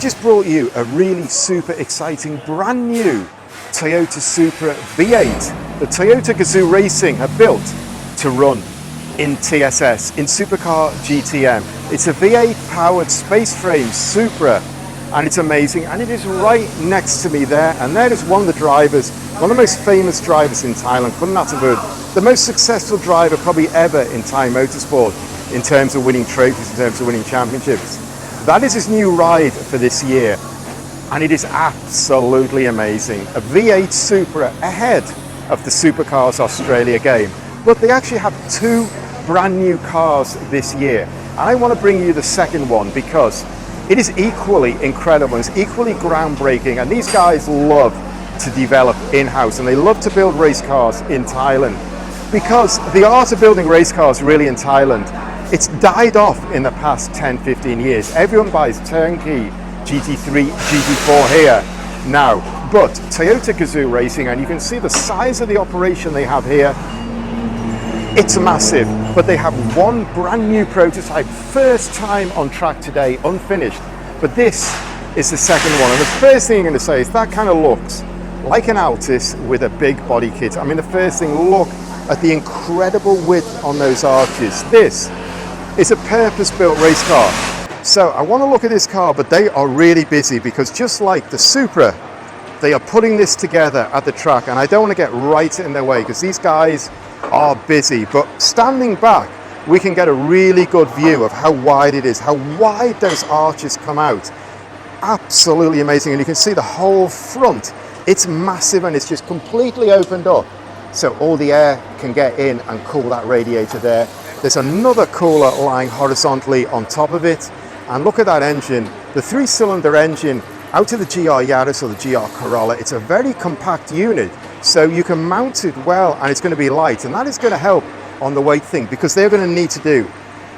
just brought you a really super exciting brand new Toyota Supra V8 that Toyota Gazoo Racing have built to run in TSS, in Supercar GTM. It's a V8-powered space frame Supra, and it's amazing, and it is right next to me there, and there is one of the drivers, one of the most famous drivers in Thailand, the most successful driver probably ever in Thai motorsport in terms of winning trophies, in terms of winning championships. That is his new ride for this year, and it is absolutely amazing. A V8 Supra ahead of the Supercars Australia game. But they actually have two brand new cars this year. And I want to bring you the second one because it is equally incredible, it's equally groundbreaking, and these guys love to develop in-house, and they love to build race cars in Thailand. Because the art of building race cars really in Thailand, it's died off in the past 10-15 years. Everyone buys turnkey GT3, GT4 here now. But Toyota Gazoo Racing, and you can see the size of the operation they have here, it's massive, but they have one brand new prototype, first time on track today, unfinished. But this is the second one, and the first thing I'm going to say is that kind of looks like an Altis with a big body kit. I mean, the first thing, look at the incredible width on those arches. This is a purpose-built race car. So I want to look at this car, but they are really busy because just like the Supra, they are putting this together at the track, and I don't want to get right in their way because these guys are busy. But standing back, we can get a really good view of how wide it is, how wide those arches come out. Absolutely amazing. And you can see the whole front. It's massive, and it's just completely opened up so all the air can get in and cool that radiator there. There's another cooler lying horizontally on top of it. And look at that engine, the 3-cylinder engine out of the GR Yaris or the GR Corolla. It's a very compact unit, so you can mount it well, and it's going to be light, and that is going to help on the weight thing because they're going to need to do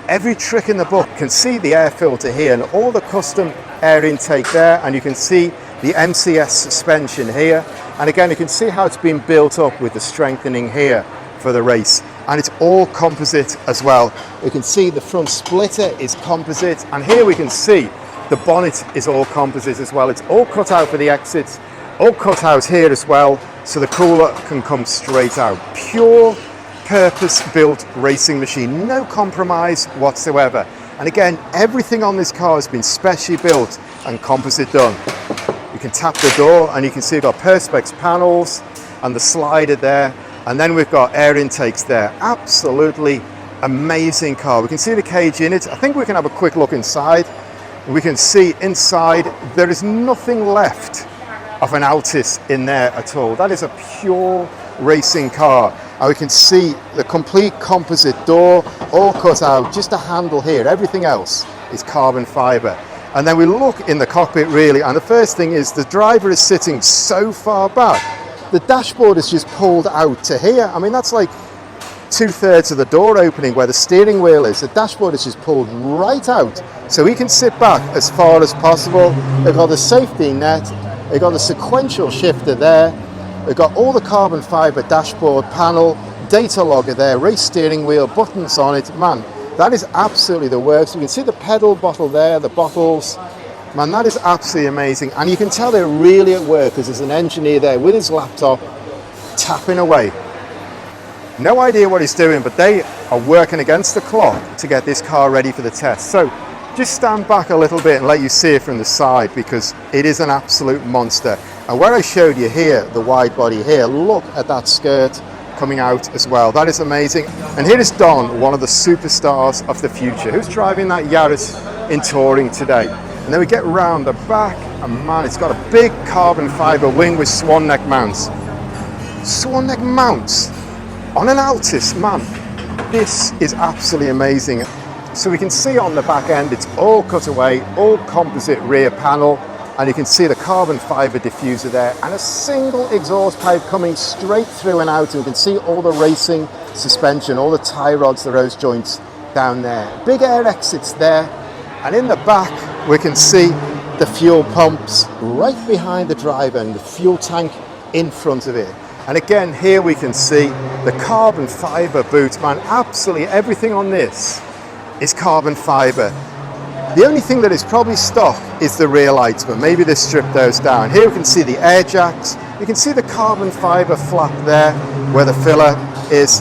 every trick in the book. You can see the air filter here and all the custom air intake there, and you can see the MCS suspension here, and again you can see how it's been built up with the strengthening here for the race, and it's all composite as well. You can see the front splitter is composite, and here we can see the bonnet is all composite as well. It's all cut out for the exits, all cut out here as well, so the cooler can come straight out. Pure purpose-built racing machine, no compromise whatsoever. And again, everything on this car has been specially built and composite done. You can tap the door and you can see we've got perspex panels and the slider there, and then we've got air intakes there. Absolutely amazing car. We can see the cage in it. I think we can have a quick look inside. We can see inside there is nothing left of an Altis in there at all. That is a pure racing car. And we can see the complete composite door all cut out, just a handle here. Everything else is carbon fiber. And then we look in the cockpit really, and the first thing is the driver is sitting so far back. The dashboard is just pulled out to here. I mean, that's like 2/3 of the door opening where the steering wheel is. The dashboard is just pulled right out, so he can sit back as far as possible. They've got the safety net, they've got the sequential shifter there, they've got all the carbon fiber dashboard panel, data logger there, race steering wheel, buttons on it. Man, that is absolutely the works. You can see the pedal bottle there, the bottles. Man, that is absolutely amazing. And you can tell they're really at work because there's an engineer there with his laptop tapping away. No idea what he's doing, but they are working against the clock to get this car ready for the test. So just stand back a little bit and let you see it from the side because it is an absolute monster. And where I showed you here, the wide body here, look at that skirt coming out as well. That is amazing. And here is Don, one of the superstars of the future, who's driving that Yaris in touring today. And then we get round the back, and man, it's got a big carbon fiber wing with swan neck mounts. Swan neck mounts on an Altis, man, this is absolutely amazing. So we can see on the back end, it's all cut away, all composite rear panel, and you can see the carbon fiber diffuser there, and a single exhaust pipe coming straight through and out, and you can see all the racing suspension, all the tie rods, the rose joints down there. Big air exits there, and in the back, we can see the fuel pumps right behind the driver and the fuel tank in front of it. And again, here we can see the carbon fiber boot, man. Absolutely everything on this is carbon fiber. The only thing that is probably stock is the rear lights, but maybe they strip those down. Here we can see the air jacks. You can see the carbon fiber flap there where the filler is.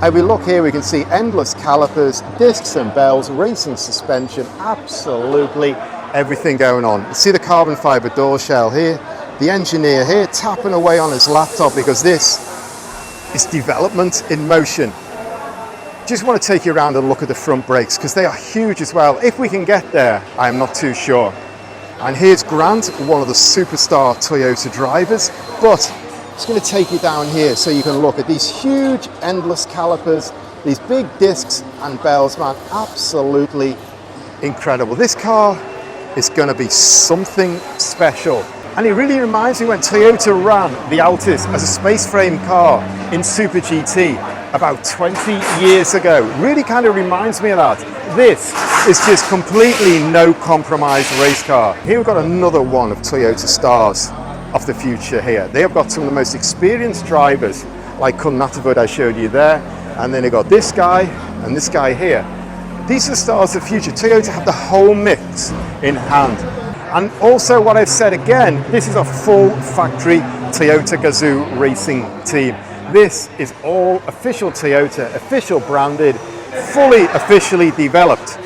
And we look here, we can see endless calipers, discs and bells, racing suspension, absolutely everything going on. You see the carbon fiber door shell here, the engineer here tapping away on his laptop because this is development in motion. Just want to take you around and look at the front brakes because they are huge as well. If we can get there, I am not too sure. And here's Grant, one of the superstar Toyota drivers, but I'm just going to take you down here so you can look at these huge endless calipers, these big discs and bells, man, absolutely incredible. This car is going to be something special. And it really reminds me when Toyota ran the Altis as a space frame car in Super GT about 20 years ago. Really kind of reminds me of that. This is just completely no compromise race car. Here we've got another one of Toyota stars of the future here. They have got some of the most experienced drivers like Kun Natavud I showed you there, and then they've got this guy and this guy here. These are the stars of the future. Toyota have the whole mix in hand. And also what I've said again, this is a full factory Toyota Gazoo Racing team. This is all official Toyota, official branded, fully officially developed.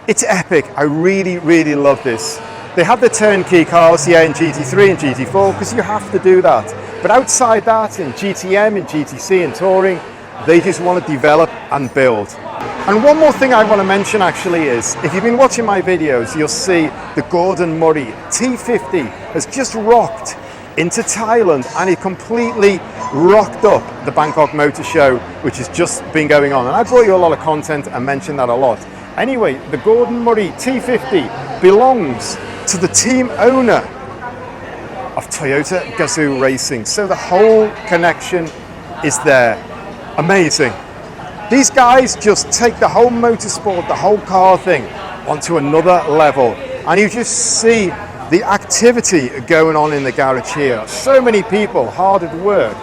It's epic. I really, really love this. They have the turnkey cars, yeah, in GT3 and GT4, because you have to do that. But outside that, in GTM, in GTC and Touring, they just want to develop and build. And one more thing I want to mention actually is, if you've been watching my videos, you'll see the Gordon Murray T50 has just rocked into Thailand and it completely rocked up the Bangkok Motor Show, which has just been going on. And I brought you a lot of content and mentioned that a lot. Anyway, the Gordon Murray T50 belongs to the team owner of Toyota Gazoo Racing. So the whole connection is there. Amazing. These guys just take the whole motorsport, the whole car thing onto another level. And you just see the activity going on in the garage here. So many people hard at work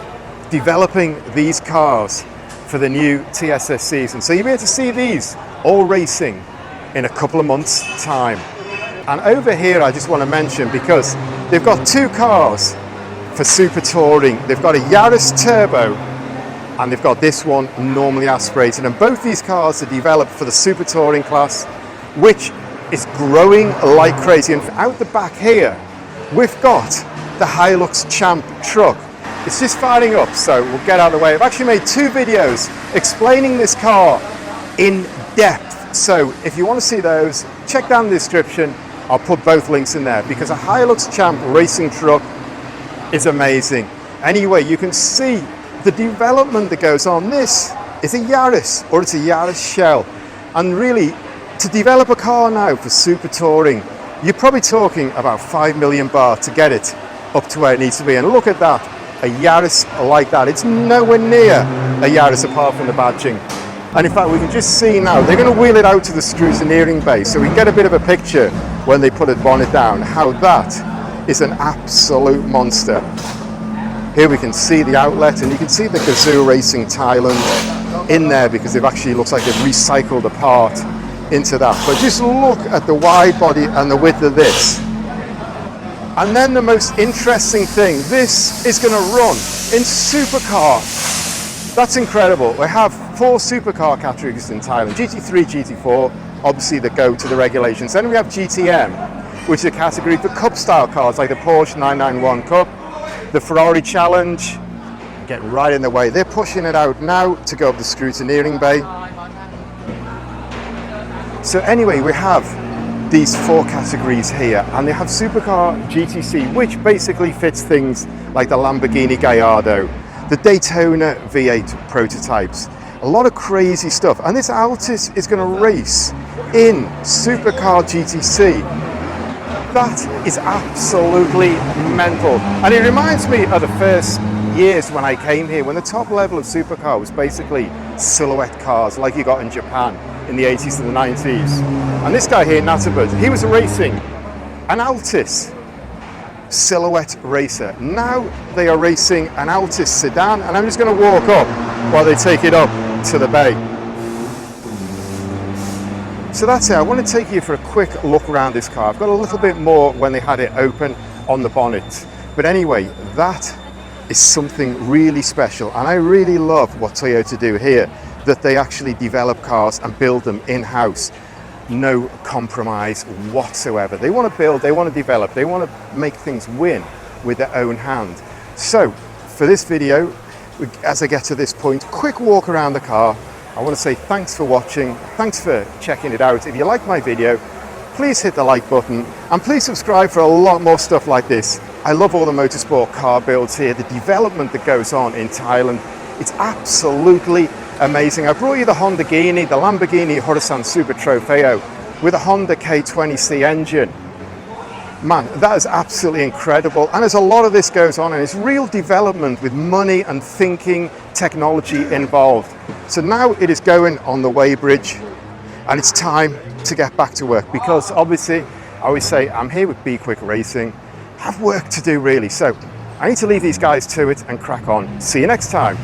developing these cars for the new TSS season. So you'll be able to see these all racing in a couple of months' time. And over here I just want to mention, because they've got two cars for Super Touring. They've got a Yaris Turbo and they've got this one normally aspirated. And both these cars are developed for the Super Touring class, which is growing like crazy. And out the back here, we've got the Hilux Champ truck. It's just firing up, so we'll get out of the way. I've actually made two videos explaining this car in depth. So if you want to see those, check down the description. I'll put both links in there, because a Hilux Champ racing truck is amazing. Anyway, you can see the development that goes on. This is a Yaris, or it's a Yaris shell. And really, to develop a car now for Super Touring, you're probably talking about 5 million baht to get it up to where it needs to be. And look at that, a Yaris like that. It's nowhere near a Yaris apart from the badging. And in fact, we can just see now, they're going to wheel it out to the scrutineering bay, so we can get a bit of a picture when they put a bonnet down, how that is an absolute monster. Here we can see the outlet, and you can see the Gazoo Racing Thailand in there, because they've actually, looks like they've recycled a part into that. But just look at the wide body and the width of this. And then the most interesting thing, this is going to run in supercar. That's incredible. We have 4 supercar categories in Thailand: GT3, GT4, obviously that go to the regulations. Then we have GTM, which is a category for Cup style cars like the Porsche 991 Cup, the Ferrari Challenge. Get right in the way. They're pushing it out now to go up the scrutineering bay. So anyway, we have these 4 categories here, and they have Supercar GTC, which basically fits things like the Lamborghini Gallardo, the Daytona V8 prototypes, a lot of crazy stuff. And this Altis is going to race in Supercar GTC. That is absolutely mental. And it reminds me of the first years when I came here, when the top level of supercar was basically silhouette cars like you got in Japan in the 80s and the 90s. And this guy here, Natavud, he was racing an Altis silhouette racer. Now they are racing an Altis sedan, and I'm just going to walk up while they take it up to the bay. So that's it. I want to take you for a quick look around this car. I've got a little bit more when they had it open on the bonnet. But anyway, that is something really special. And I really love what Toyota do here, that they actually develop cars and build them in-house. No compromise whatsoever. They want to build, they want to develop, they want to make things win with their own hand. So for this video, as I get to this point, quick walk around the car. I want to say thanks for watching, thanks for checking it out. If you like my video, please hit the like button and please subscribe for a lot more stuff like this. I love all the motorsport car builds here, the development that goes on in Thailand. It's absolutely amazing. I brought you the Honda Ghini, the Lamborghini Horizon Super Trofeo with a Honda K20C engine. Man, that is absolutely incredible. And there's a lot of this goes on, and it's real development with money and thinking, technology involved. So now it is going on the weighbridge, and it's time to get back to work, because obviously I always say I'm here with Be Quick Racing. I have work to do really. So I need to leave these guys to it and crack on. See you next time.